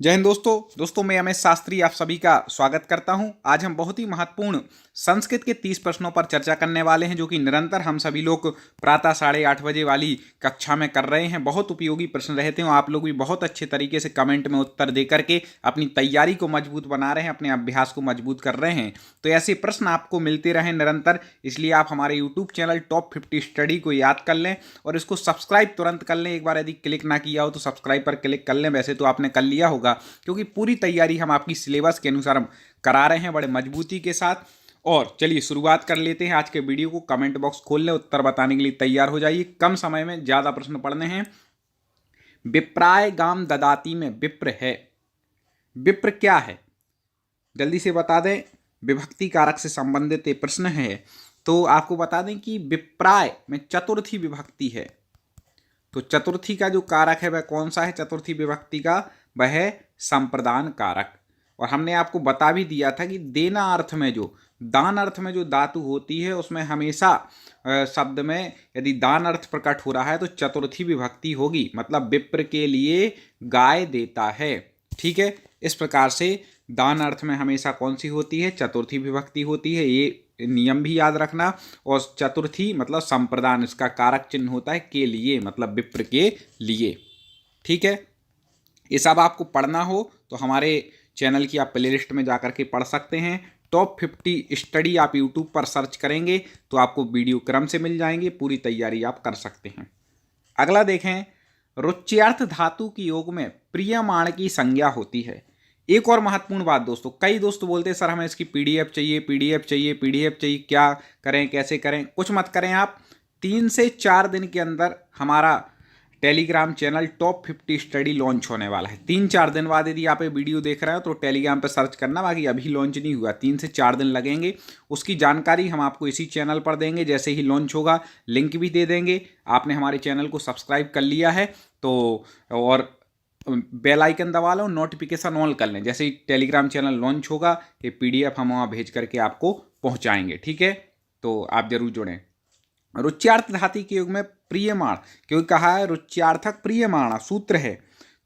जय हिंद दोस्तों मैं रमेश शास्त्री आप सभी का स्वागत करता हूं। आज हम बहुत ही महत्वपूर्ण संस्कृत के 30 प्रश्नों पर चर्चा करने वाले हैं, जो कि निरंतर हम सभी लोग प्रातः 8:30 बजे वाली कक्षा में कर रहे हैं। बहुत उपयोगी प्रश्न रहते हैं। आप लोग भी बहुत अच्छे तरीके से कमेंट में उत्तर दे करके अपनी तैयारी को मजबूत बना रहे हैं, अपने अभ्यास को मजबूत कर रहे हैं। तो ऐसे प्रश्न आपको मिलते रहें निरंतर, इसलिए आप हमारे यूट्यूब चैनल टॉप 50 स्टडी को याद कर लें और इसको सब्सक्राइब तुरंत कर लें। एक बार यदि क्लिक ना किया हो तो सब्सक्राइब पर क्लिक कर लें, वैसे तो आपने कर लिया होगा, क्योंकि पूरी तैयारी हम आपकी सिलेबस के अनुसार हम करा रहे हैं बड़े मजबूती के साथ। और चलिए शुरुआत कर लेते हैं आज के वीडियो को। कमेंट बॉक्स खोल लें, उत्तर बताने के लिए तैयार हो जाइए। कम समय में ज्यादा प्रश्न पढ़ने हैं। विप्राय गाम ददाती में विप्र है। विप्र क्या है जल्दी से बता दें। विभक्ति कारक से संबंधित ये प्रश्न है। तो आपको बता दें कि विप्राय में चतुर्थी विभक्ति है। तो चतुर्थी का जो कारक है वह कौन सा है? चतुर्थी विभक्ति का वह है संप्रदान कारक। और हमने आपको बता भी दिया था कि देना अर्थ में जो दान अर्थ में जो धातु होती है उसमें हमेशा शब्द में यदि दान अर्थ प्रकट हो रहा है तो चतुर्थी विभक्ति होगी। मतलब विप्र के लिए गाय देता है। ठीक है, इस प्रकार से दान अर्थ में हमेशा कौन सी होती है? चतुर्थी विभक्ति होती है। ये नियम भी याद रखना। और चतुर्थी मतलब संप्रदान, इसका कारक चिन्ह होता है के लिए, मतलब विप्र के लिए। ठीक है, ये सब आपको पढ़ना हो तो हमारे चैनल की आप प्लेलिस्ट में जाकर के पढ़ सकते हैं। टॉप 50 स्टडी आप यूट्यूब पर सर्च करेंगे तो आपको वीडियो क्रम से मिल जाएंगे। पूरी तैयारी आप कर सकते हैं। अगला देखें, रुच्यार्थ धातु के योग में प्रियमाण की संज्ञा होती है। एक और महत्वपूर्ण बात दोस्तों, कई दोस्त बोलते हैं सर हमें इसकी पीडीएफ चाहिए, पीडीएफ चाहिए, पीडीएफ चाहिए। क्या करें, कैसे करें? कुछ मत करें आप। 3 से 4 दिन के अंदर हमारा Telegram channel top 50 study launch होने वाला है। 3-4 दिन बाद यदि आप ये वीडियो देख रहे हो तो टेलीग्राम पर सर्च करना, बाकी अभी लॉन्च नहीं हुआ। 3 से 4 दिन लगेंगे। उसकी जानकारी हम आपको इसी चैनल पर देंगे। जैसे ही लॉन्च होगा लिंक भी दे देंगे। आपने हमारे चैनल को सब्सक्राइब कर लिया है तो और बेल आइकन दबा लो, नोटिफिकेशन ऑन कर लें। जैसे ही टेलीग्राम चैनल लॉन्च होगा ये पीडीएफ हम वहाँ भेज करके आपको पहुँचाएंगे। ठीक है, तो आप जरूर जुड़ें। रुच्यार्थ धातु के युग में प्रियमाण, क्योंकि कहा है रुच्यार्थक प्रियमाण सूत्र है,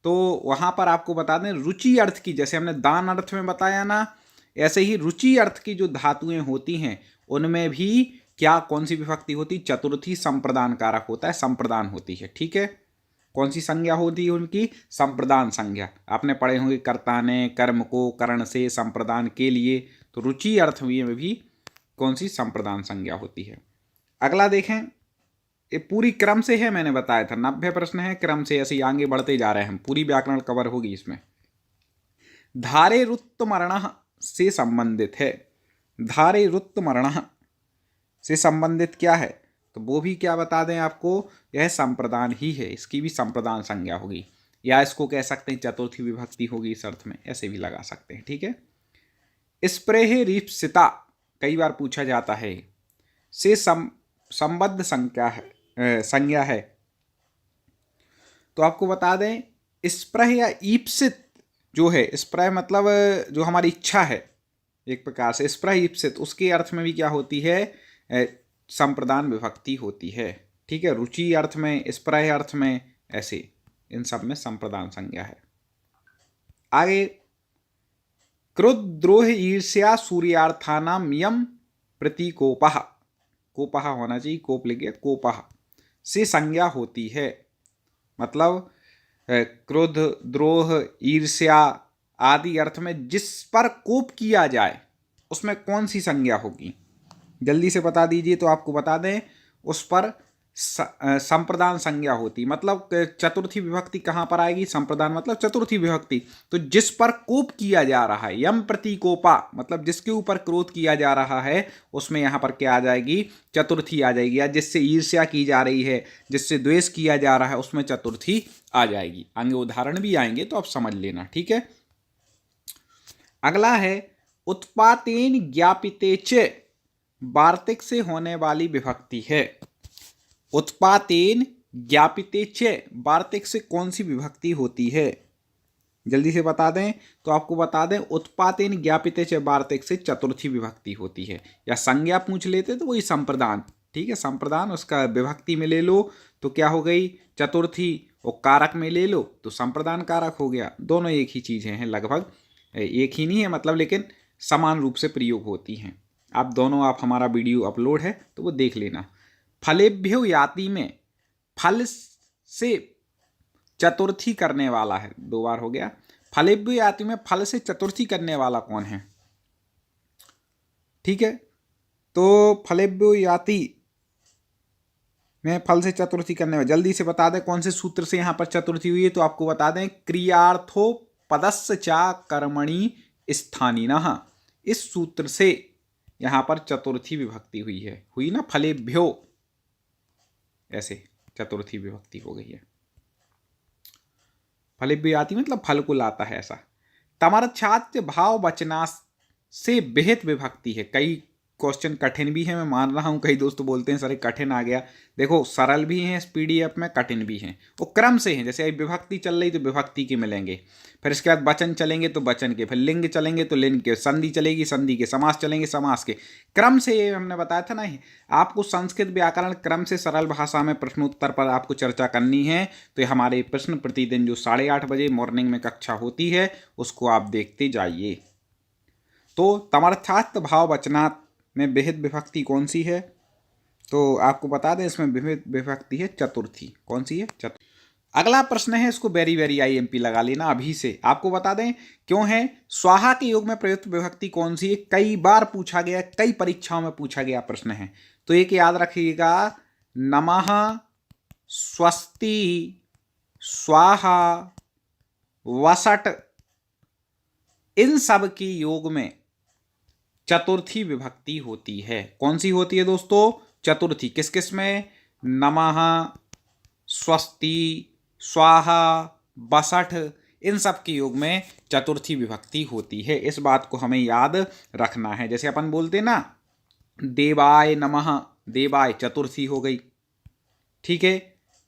तो वहां पर आपको बता दें रुचि अर्थ की, जैसे हमने दान अर्थ में बताया ना, ऐसे ही रुचि अर्थ की जो धातुएं होती हैं उनमें भी क्या कौन सी विभक्ति होती? चतुर्थी संप्रदान कारक होता है, संप्रदान होती है। ठीक है, कौन सी संज्ञा होती है उनकी? संप्रदान संज्ञा। आपने पढ़े होंगे कर्ता ने, कर्म को, करण से, संप्रदान के लिए। तो रुचि अर्थ में भी कौन सी? संप्रदान संज्ञा होती है। अगला देखें, ये पूरी क्रम से है, मैंने बताया था 90 प्रश्न है क्रम से, ऐसे ही आगे बढ़ते जा रहे हैं हम। पूरी व्याकरण कवर होगी इसमें। धारे रुत्तमर्ण से संबंधित है। धारे रुत्तमर्ण से संबंधित क्या है? तो वो भी क्या बता दें आपको, यह संप्रदान ही है। इसकी भी संप्रदान संज्ञा होगी, या इसको कह सकते हैं चतुर्थी विभक्ति होगी इस अर्थ में, ऐसे भी लगा सकते हैं। ठीक है, स्प्रेह रीप्सिता कई बार पूछा जाता है, से संबद्ध संज्ञा है। तो आपको बता दें स्प्रह या ईप्सित जो है, स्प्रह मतलब जो हमारी इच्छा है एक प्रकार से, स्प्रह ईप्सित उसके अर्थ में भी क्या होती है? संप्रदान विभक्ति होती है। ठीक है, रुचि अर्थ में, स्प्रह अर्थ में, ऐसे इन सब में संप्रदान संज्ञा है। आगे, क्रोध द्रोह ईर्ष्या सूर्यार्थानाम यम प्रतीकोपः, कोपहा होना चाहिए, कोप लिख गया, कोपहा से संज्ञा होती है। मतलब क्रोध, द्रोह, ईर्ष्या आदि अर्थ में जिस पर कोप किया जाए उसमें कौन सी संज्ञा होगी? जल्दी से बता दीजिए तो आपको बता दें उस पर संप्रदान संज्ञा होती। मतलब चतुर्थी विभक्ति कहाँ पर आएगी? संप्रदान मतलब चतुर्थी विभक्ति। तो जिस पर कोप किया जा रहा है, यम प्रतिकोपा मतलब जिसके ऊपर क्रोध किया जा रहा है, उसमें यहाँ पर क्या आ जाएगी? चतुर्थी आ जाएगी। या जिससे ईर्ष्या की जा रही है, जिससे द्वेष किया जा रहा है, उसमें चतुर्थी आ जाएगी। आगे उदाहरण भी आएंगे तो आप समझ लेना। ठीक है, अगला है उत्पातेन ज्ञापिते च वार्तिक से होने वाली विभक्ति है। उत्पातेन ज्ञापिते च वार्तिक से कौन सी विभक्ति होती है? जल्दी से बता दें तो आपको बता दें उत्पातेन ज्ञापिते च वार्तिक से चतुर्थी विभक्ति होती है। या संज्ञा पूछ लेते तो वही संप्रदान। ठीक है, संप्रदान उसका विभक्ति में ले लो तो क्या हो गई? चतुर्थी। और कारक में ले लो तो संप्रदान कारक हो गया। दोनों एक ही चीज़ें हैं, लगभग एक ही नहीं है मतलब, लेकिन समान रूप से प्रयोग होती हैं। आप दोनों, आप हमारा वीडियो अपलोड है तो वो देख लेना। फलेभ्यो याति में फल से चतुर्थी करने वाला है, 2 बार हो गया। फलेभ्यो याति में फल से चतुर्थी करने वाला कौन है? ठीक है, तो फलेभ्यो याति में फल से चतुर्थी करने वाला, जल्दी से बता दें कौन से सूत्र से यहाँ पर चतुर्थी हुई है। तो आपको बता दें, क्रियार्थो पदस्य चा कर्मणि स्थानिनः, इस सूत्र से यहाँ पर चतुर्थी विभक्ति हुई है, हुई ना, फलेभ्यो, ऐसे चतुर्थी विभक्ति हो गई है। फलेभ्यो याति मतलब फल को लाता है, ऐसा। तमरछात्य भाव वचना से विहित विभक्ति है। कई क्वेश्चन कठिन भी है, मैं मान रहा हूँ, कई दोस्त बोलते हैं सर कठिन आ गया। देखो, सरल भी हैं इस पीडीएफ में, कठिन भी हैं, वो क्रम से हैं। जैसे विभक्ति चल रही तो विभक्ति के मिलेंगे, फिर इसके बाद वचन चलेंगे तो वचन के, फिर लिंग चलेंगे तो लिंग के, संधि चलेगी संधि के, समास चलेंगे समास के, क्रम से। ये हमने बताया था ना, आपको संस्कृत व्याकरण क्रम से सरल भाषा में प्रश्नोत्तर पर आपको चर्चा करनी है। तो हमारे प्रश्न प्रतिदिन जो 8:30 बजे मॉर्निंग में कक्षा होती है, उसको आप देखते जाइए। तो तमर्थार्थ भाव वचनात् में विहित विभक्ति कौन सी है? तो आपको बता दें, इसमें विहित विभक्ति है चतुर्थी। कौन सी है? चतुर्थी। अगला प्रश्न है, इसको वेरी वेरी IMP लगा लेना अभी से। आपको बता दें क्यों है, स्वाहा के योग में प्रयुक्त विभक्ति कौन सी है? कई बार पूछा गया, कई परीक्षाओं में पूछा गया प्रश्न है, तो एक याद रखिएगा, नमः, स्वस्ति, स्वाहा, वसट, इन सब के योग में चतुर्थी विभक्ति होती है। कौन सी होती है दोस्तों? चतुर्थी। किस किस में? नमः, स्वस्ति, स्वाहा, बसठ, इन सब के योग में चतुर्थी विभक्ति होती है। इस बात को हमें याद रखना है। जैसे अपन बोलते ना, देवाय नमः, देवाय चतुर्थी हो गई, ठीक है।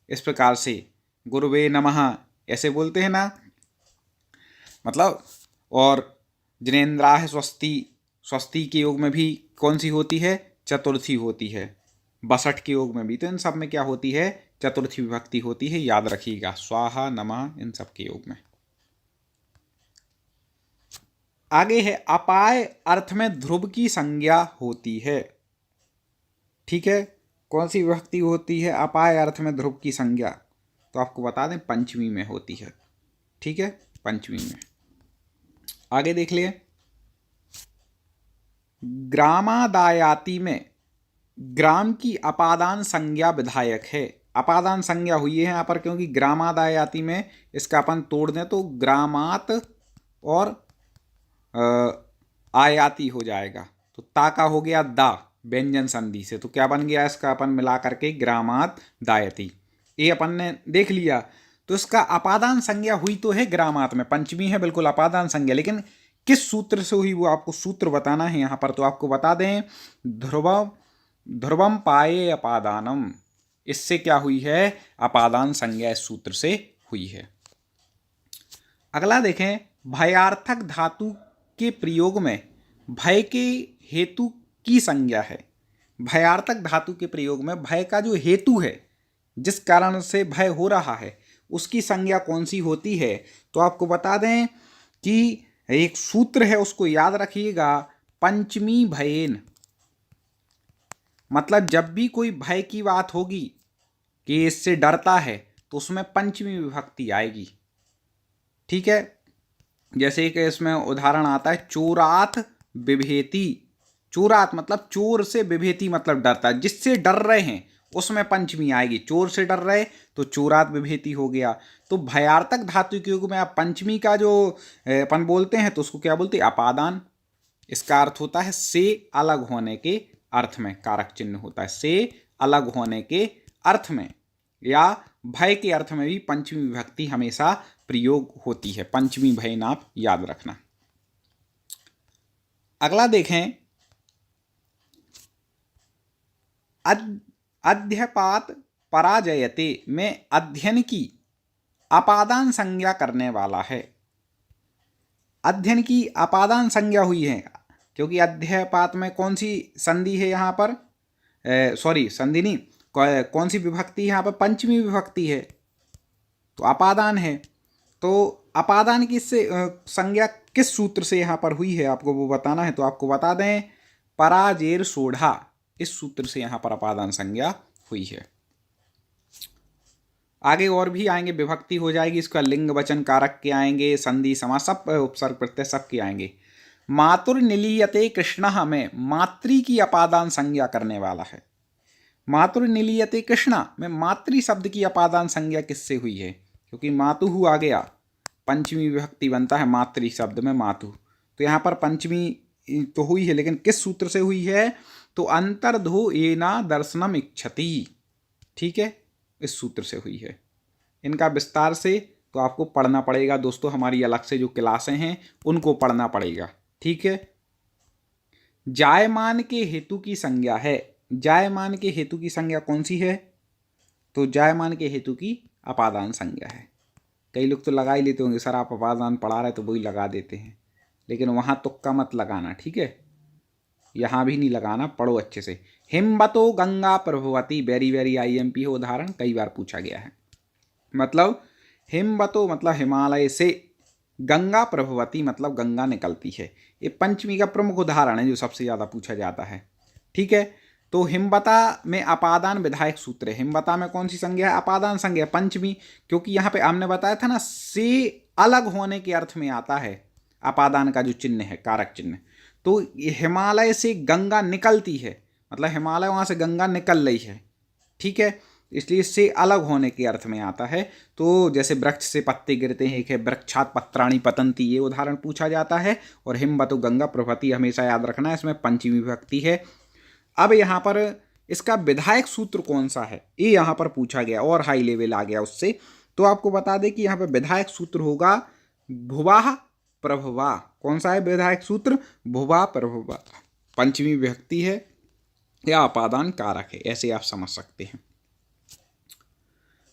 इस प्रकार से गुरुवे नमः ऐसे बोलते हैं ना, मतलब। और जिनेन्द्राय स्वस्ति, स्वस्ति के योग में भी कौन सी होती है? चतुर्थी होती है। बसठ के योग में भी, तो इन सब में क्या होती है? चतुर्थी विभक्ति होती है, याद रखिएगा। स्वाहा, नमः, इन सब के योग में। आगे है, अपाय अर्थ में ध्रुव की संज्ञा होती है, ठीक है। कौन सी विभक्ति होती है अपाय अर्थ में ध्रुव की संज्ञा? तो आपको बता दें, पंचमी में होती है, ठीक है, पंचमी में। आगे देख लिए, ग्रामादायाति में ग्राम की अपादान संज्ञा विधायक है। अपादान संज्ञा हुई है यहाँ पर, क्योंकि ग्रामादायाति में इसका अपन तोड़ दें तो ग्रामात और आयाति हो जाएगा, तो ता का हो गया दा व्यंजन संधि से, तो क्या बन गया इसका, अपन मिला करके ग्रामात दायति। ये अपन ने देख लिया। तो इसका अपादान संज्ञा हुई तो है ग्रामात में, पंचमी है बिल्कुल अपादान संज्ञा, लेकिन किस सूत्र से हुई वो आपको सूत्र बताना है यहाँ पर। तो आपको बता दें, ध्रुवम पाये अपादानम, इससे क्या हुई है? अपादान संज्ञा इस सूत्र से हुई है। अगला देखें, भयार्थक धातु के प्रयोग में भय के हेतु की संज्ञा है। भयार्थक धातु के प्रयोग में भय का जो हेतु है, जिस कारण से भय हो रहा है, उसकी संज्ञा कौन सी होती है? तो आपको बता दें कि एक सूत्र है, उसको याद रखिएगा, पंचमी भयेन। मतलब जब भी कोई भय की बात होगी कि इससे डरता है, तो उसमें पंचमी विभक्ति आएगी, ठीक है। जैसे कि इसमें उदाहरण आता है, चोरात बिभेति। चोरात मतलब चोर से, बिभेति मतलब डरता है, जिससे डर रहे हैं उसमें पंचमी आएगी। चोर से डर रहे तो चोरात विभेति हो गया। तो भयार्थक धातु के युग में आप पंचमी का जो अपन बोलते हैं, तो उसको क्या बोलते हैं? अपादान। इसका अर्थ होता है से अलग होने के अर्थ में, कारक चिन्ह होता है से अलग होने के अर्थ में, या भय के अर्थ में भी पंचमी विभक्ति हमेशा प्रयोग होती है। पंचमी भय आप याद रखना। अगला देखें, अध्यपात पराजयते में अध्ययन की अपादान संज्ञा करने वाला है। अध्ययन की अपादान संज्ञा हुई है, क्योंकि अध्यपात में कौन सी संधि है यहाँ पर? सॉरी, संधि नहीं, कौन सी विभक्ति है यहाँ पर? पंचमी विभक्ति है। तो अपादान है। तो अपादान की इससे संज्ञा किस सूत्र से यहाँ पर हुई है आपको वो बताना है। तो आपको बता दें पराजेर सोढ़ा, इस सूत्र से यहाँ पर अपादान संज्ञा हुई है। आगे और भी आएंगे, विभक्ति हो जाएगी, इसका लिंग वचन कारक के आएंगे, संधि समास सब, उपसर्ग प्रत्यय सब के आएंगे। मातुर निलीयते कृष्ण में मातृ की अपादान संज्ञा करने वाला है। मातुर निलीयते कृष्ण में मातृ शब्द की अपादान संज्ञा किससे हुई है, क्योंकि मातुहु आ गया, पंचमी विभक्ति बनता है मातृ शब्द में मातु, तो यहाँ पर पंचमी तो हुई है, लेकिन किस सूत्र से हुई है, तो अंतर्धो एना दर्शनम इच्छति, ठीक है, इस सूत्र से हुई है। इनका विस्तार से तो आपको पढ़ना पड़ेगा दोस्तों, हमारी अलग से जो क्लासें हैं उनको पढ़ना पड़ेगा, ठीक है। जायमान के हेतु की संज्ञा है, जायमान के हेतु की संज्ञा कौन सी है, तो जायमान के हेतु की अपादान संज्ञा है। कई लोग तो लगा ही लेते होंगे, सर आप अपादान पढ़ा रहे तो वही लगा देते हैं, लेकिन वहाँ तुक्का मत लगाना, ठीक है, यहाँ भी नहीं लगाना, पढ़ो अच्छे से। हिमवतो गंगा प्रभवती, वेरी वेरी IMP है उदाहरण, कई बार पूछा गया है। मतलब हिमवतो मतलब हिमालय से, गंगा प्रभवती मतलब गंगा निकलती है। ये पंचमी का प्रमुख उदाहरण है जो सबसे ज़्यादा पूछा जाता है, ठीक है। तो हिमवता में अपादान विधायक सूत्र है। हिमवता में कौन सी संज्ञा है, अपादान संज्ञा पंचमी, क्योंकि यहाँ पे हमने बताया था ना, से अलग होने के अर्थ में आता है अपादान का जो चिन्ह है, कारक चिन्ह। तो हिमालय से गंगा निकलती है, मतलब हिमालय वहाँ से गंगा निकल रही है, ठीक है, इसलिए इससे अलग होने के अर्थ में आता है। तो जैसे वृक्ष से पत्ते गिरते हैं, एक है वृक्षात पत्राणि पतंती, ये उदाहरण पूछा जाता है। और हिमवतो गंगा प्रभवती हमेशा याद रखना है, इसमें पंचमी विभक्ति है। अब यहाँ पर इसका विधायक सूत्र कौन सा है, ये यहाँ पर पूछा गया और हाई लेवल आ गया उससे। तो आपको बता दें कि यहाँ पर विधायक सूत्र होगा भुवाह प्रभवा। कौन सा है विधायक सूत्र, भुवा प्रभवा, पंचमी विभक्ति है या अपादान कारक है, ऐसे आप समझ सकते हैं।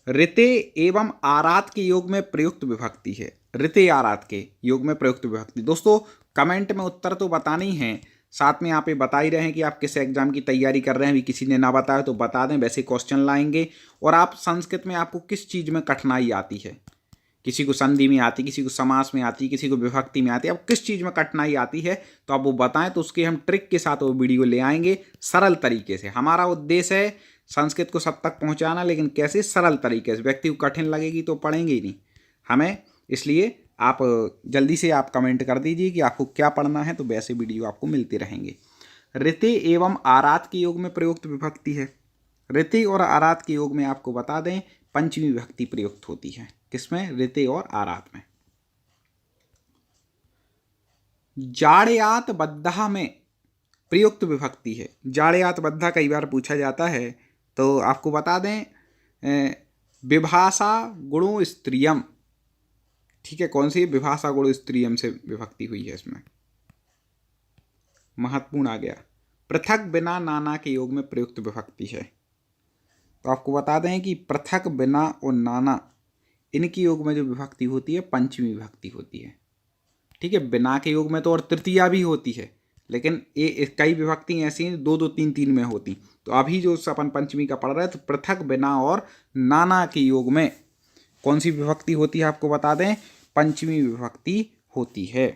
ऋते एवं आरात के योग में प्रयुक्त विभक्ति है, ऋते आरात के योग में प्रयुक्त विभक्ति। दोस्तों कमेंट में उत्तर तो बताना ही है, साथ में आप ये बता ही रहे हैं कि आप किस एग्जाम की तैयारी कर रहे हैं, भी किसी ने ना बताया तो बता दें, वैसे क्वेश्चन लाएंगे। और आप संस्कृत में आपको किस चीज़ में कठिनाई आती है, किसी को संधि में आती, किसी को समास में आती, किसी को विभक्ति में आती है, अब किस चीज़ में कठिनाई आती है तो आप वो बताएं, तो उसके हम ट्रिक के साथ वो वीडियो ले आएंगे सरल तरीके से। हमारा उद्देश्य है संस्कृत को सब तक पहुंचाना, लेकिन कैसे, सरल तरीके से। व्यक्ति को कठिन लगेगी तो पढ़ेंगे ही नहीं हमें, इसलिए आप जल्दी से आप कमेंट कर दीजिए कि आपको क्या पढ़ना है, तो वैसे वीडियो आपको मिलते रहेंगे। ऋते एवं आरात के योग में प्रयुक्त विभक्ति है। ऋते और आरात के योग में आपको बता दें पंचमी विभक्ति प्रयुक्त होती है, किसमें, ऋते और आरात में। जाड़यात बद्धा में प्रयुक्त विभक्ति है। जाड़यात बद्धा कई बार पूछा जाता है, तो आपको बता दें विभाषा गुणो स्त्रियम, ठीक है, कौन सी, विभाषा गुणो स्त्रियम से विभक्ति हुई है, इसमें महत्वपूर्ण आ गया। पृथक बिना नाना के योग में प्रयुक्त विभक्ति है। तो आपको बता दें कि पृथक बिना और नाना इनके योग में जो विभक्ति होती है पंचमी विभक्ति होती है, ठीक है। बिना के योग में तो और तृतीया भी होती है, लेकिन ये कई विभक्ति ऐसी हैं 2 2 3 3 में होती। तो अभी जो अपन पंचमी का पढ़ रहे हैं, तो पृथक बिना और नाना के योग में कौन सी विभक्ति होती है, आपको बता दें पंचमी विभक्ति होती है।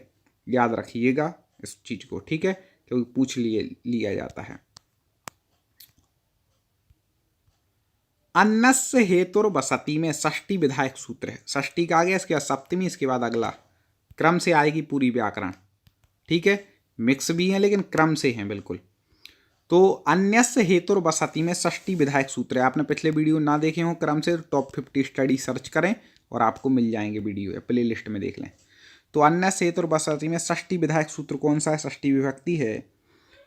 याद रखिएगा इस चीज़ को, ठीक है, क्योंकि पूछ लिया जाता है। अन्नस्य हेतुर बसती में षष्ठी विधायक सूत्र है। षष्ठी का आ गया, इसके बाद सप्तमी, इसके बाद अगला क्रम से आएगी पूरी व्याकरण, ठीक है, मिक्स भी है लेकिन क्रम से हैं बिल्कुल। तो अन्यस्य हेतुर बसती में षष्ठी विधायक सूत्र है। आपने पिछले वीडियो ना देखे हो क्रम से, टॉप 50 स्टडी सर्च करें और आपको मिल जाएंगे वीडियो, या प्ले लिस्ट में देख लें। तो अन्यस्य हेतुर बसती में षष्ठी विधायक सूत्र कौन सा है, षष्ठी विभक्ति है,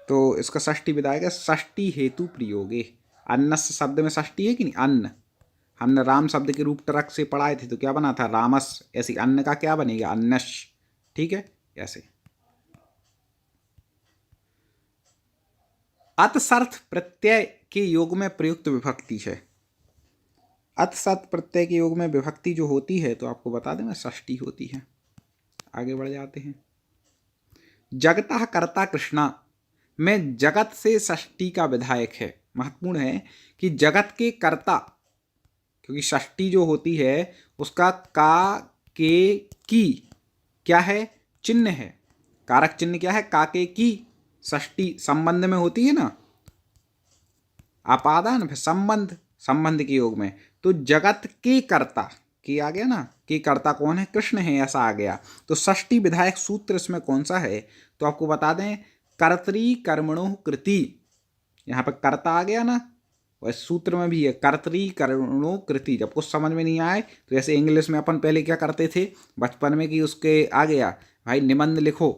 तो इसका षष्ठी विधायक है षष्ठी हेतु प्रयोगे। अन्नस्य शब्द में षष्ठी है कि नहीं, अन्न, हमने राम शब्द के रूप टरक से पढ़ाए थे, तो क्या बना था, रामस, ऐसी अन्न का क्या बनेगा, अन्नश, ठीक है, ऐसे। अतसर्थ प्रत्यय के योग में प्रयुक्त विभक्ति है। अतसर्थ प्रत्यय के योग में विभक्ति जो होती है, तो आपको बता दें षष्ठी होती है। आगे बढ़ जाते हैं। जगतः कर्ता कृष्णा में जगत से षष्ठी का विधायक है। महत्वपूर्ण है कि जगत के कर्ता, क्योंकि षष्ठी जो होती है उसका का, के, की क्या है, चिन्ह है। कारक चिन्ह क्या है, का, के, की। षष्ठी संबंध में होती है ना, अपादान फिर संबंध, संबंध के योग में। तो जगत के कर्ता, के आ गया ना, के कर्ता कौन है, कृष्ण है, ऐसा आ गया। तो षष्ठी विधायक सूत्र इसमें कौन सा है, तो आपको बता दें, कर्तरी कर्मणो कृति। यहाँ पर कर्ता आ गया ना, और सूत्र में भी है कर्तरी कर्मणो कृति। जब कुछ समझ में नहीं आए तो जैसे इंग्लिश में अपन पहले क्या करते थे बचपन में कि उसके आ गया भाई निबंध लिखो,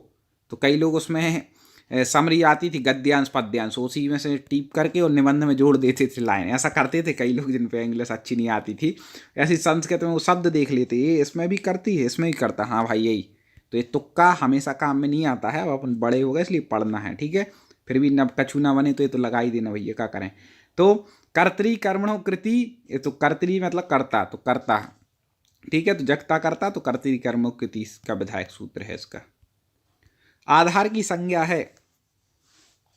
तो कई लोग उसमें समरी आती थी गद्यांश पद्यांश, उसी में से टीप करके और निबंध में जोड़ देते थे लाइन, ऐसा करते थे कई लोग जिन पे इंग्लिश अच्छी नहीं आती थी। ऐसी संस्कृत में वो शब्द देख लेते, ये इसमें भी करती है, इसमें भी करता, हाँ भाई यही। तो ये तुक्का हमेशा काम में नहीं आता है, अब अपन बड़े हो गए इसलिए पढ़ना है, ठीक है। फिर भी नब कछु ना बने तो ये तो लगा ही देना भैया, क्या करें। तो कर्तरी कर्मणो कृति, ये तो कर्तरी मतलब कर्ता, तो कर्ता, ठीक है। तो जगता कर्ता, तो कर्तरी कर्मणो कृति का विधायक सूत्र है इसका। आधार की संज्ञा है,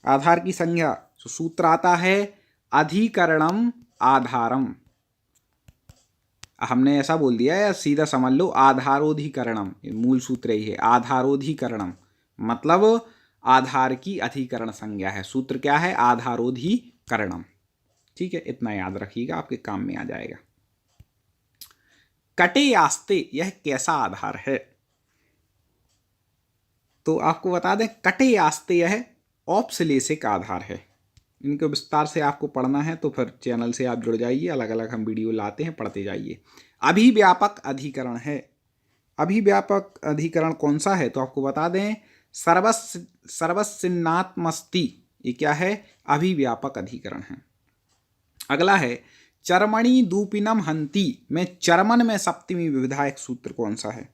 आधार की संज्ञा, तो सूत्र आता है अधिकरणम आधारम। हमने ऐसा बोल दिया है, सीधा समझ लो, आधारोधिकरणम, मूल सूत्र ही है, आधारोधिकरणम मतलब आधार की अधिकरण संज्ञा है। सूत्र क्या है, आधारोधिकरणम, ठीक है। इतना याद रखिएगा, आपके काम में आ जाएगा। कटे आस्ते, यह कैसा आधार है, तो आपको बता दें कटे आस्ते यह औपश्लेषिक आधार है। इनको विस्तार से आपको पढ़ना है तो फिर चैनल से आप जुड़ जाइए, अलग अलग हम वीडियो लाते हैं, पढ़ते जाइए। अभिव्यापक अधिकरण है, अभिव्यापक अधिकरण कौन सा है, तो आपको बता दें सर्वस्सिन्नात्मस्ति, ये क्या है, अभिव्यापक अधिकरण है। अगला है चर्मणि दूपिनम हंति में चर्मन में सप्तमी विधायक सूत्र कौन सा है,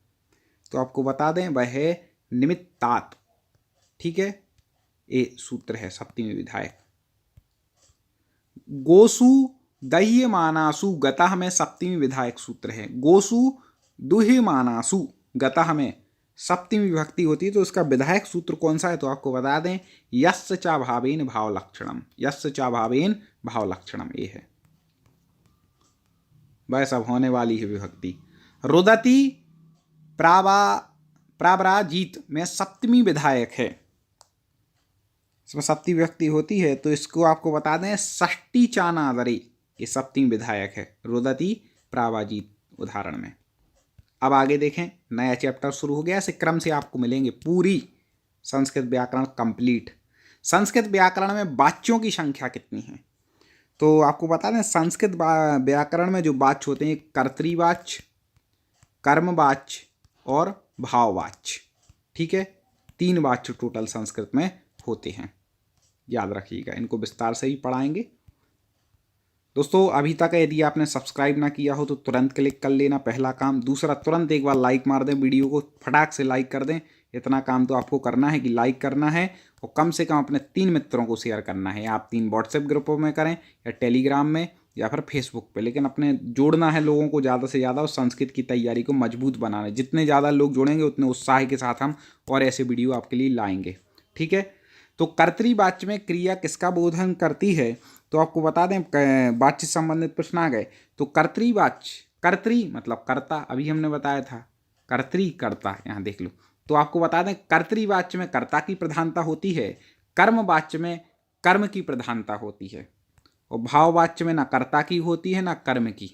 तो आपको बता दें वह है निमित्तात्, ठीक है, ये सूत्र है सप्तमी विधायक। गोसु दह्यमानासु गतः में सप्तमी विधायक सूत्र है। गोसु दुह्यमानासु गतः में सप्तमी विभक्ति होती है, तो उसका विधायक सूत्र कौन सा है, तो आपको बता दें यस्य च भावेन भाव लक्षणम, यस्य च भावेन भाव लक्षणम, ये है, बस अब होने वाली है विभक्ति। रुदति प्रावराजित में सप्तमी विधायक है, इसमें सप्तमी विभक्ति होती है, तो इसको आपको बता दें षष्ठी चानादरे, ये सप्तमी विधायक है, रुदति प्रावाजित उदाहरण में। अब आगे देखें, नया चैप्टर शुरू हो गया, इसे क्रम से आपको मिलेंगे पूरी संस्कृत व्याकरण कंप्लीट। संस्कृत व्याकरण में वाच्यों की संख्या कितनी है, तो आपको बता दें संस्कृत व्याकरण में जो वाच्य होते हैं कर्तृवाच्य, कर्मवाच्य और भाववाच्य, ठीक है, 3 वाच्य टोटल संस्कृत में होते हैं, याद रखिएगा, इनको विस्तार से ही पढ़ाएंगे। दोस्तों अभी तक यदि आपने सब्सक्राइब ना किया हो तो तुरंत क्लिक कर लेना, पहला काम। दूसरा, तुरंत एक बार लाइक मार दें, वीडियो को फटाक से लाइक कर दें। इतना काम तो आपको करना है कि लाइक करना है और कम से कम अपने 3 मित्रों को शेयर करना है। आप 3 व्हाट्सएप ग्रुपों में करें या टेलीग्राम में या फिर फेसबुक पे, लेकिन अपने जोड़ना है लोगों को ज़्यादा से ज़्यादा और संस्कृत की तैयारी को मजबूत बनाना है। जितने ज़्यादा लोग जोड़ेंगे उतने उत्साह के साथ हम और ऐसे वीडियो आपके लिए लाएंगे, ठीक है। तो कर्तृवाच्य में क्रिया किसका बोधन करती है, तो आपको बता दें वाच्य संबंधित प्रश्न आ गए, तो कर्तृवाच्य, कर्तृ मतलब कर्ता, अभी हमने बताया था कर्तृ कर्ता, यहाँ देख लो। तो आपको बता दें कर्तृवाच्य में कर्ता की प्रधानता होती है, कर्मवाच्य में कर्म की प्रधानता होती है और भाववाच्य में ना कर्ता की होती है ना कर्म की,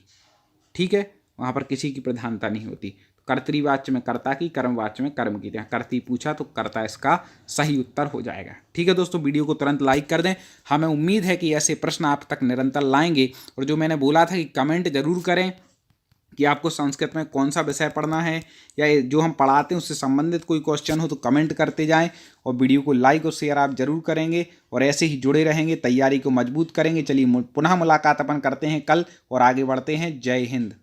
ठीक है, वहाँ पर किसी की प्रधानता नहीं होती। कर्तृवाच्य में कर्ता की, कर्मवाच्य में कर्म की। यहाँ कर्ती पूछा तो कर्ता इसका सही उत्तर हो जाएगा, ठीक है। दोस्तों वीडियो को तुरंत लाइक कर दें, हमें उम्मीद है कि ऐसे प्रश्न आप तक निरंतर लाएंगे। और जो मैंने बोला था कि कमेंट जरूर करें कि आपको संस्कृत में कौन सा विषय पढ़ना है या जो हम पढ़ाते हैं उससे संबंधित कोई क्वेश्चन हो तो कमेंट करते जाएं और वीडियो को लाइक और शेयर आप जरूर करेंगे और ऐसे ही जुड़े रहेंगे, तैयारी को मजबूत करेंगे। चलिए पुनः मुलाकात अपन करते हैं कल और आगे बढ़ते हैं। जय हिंद।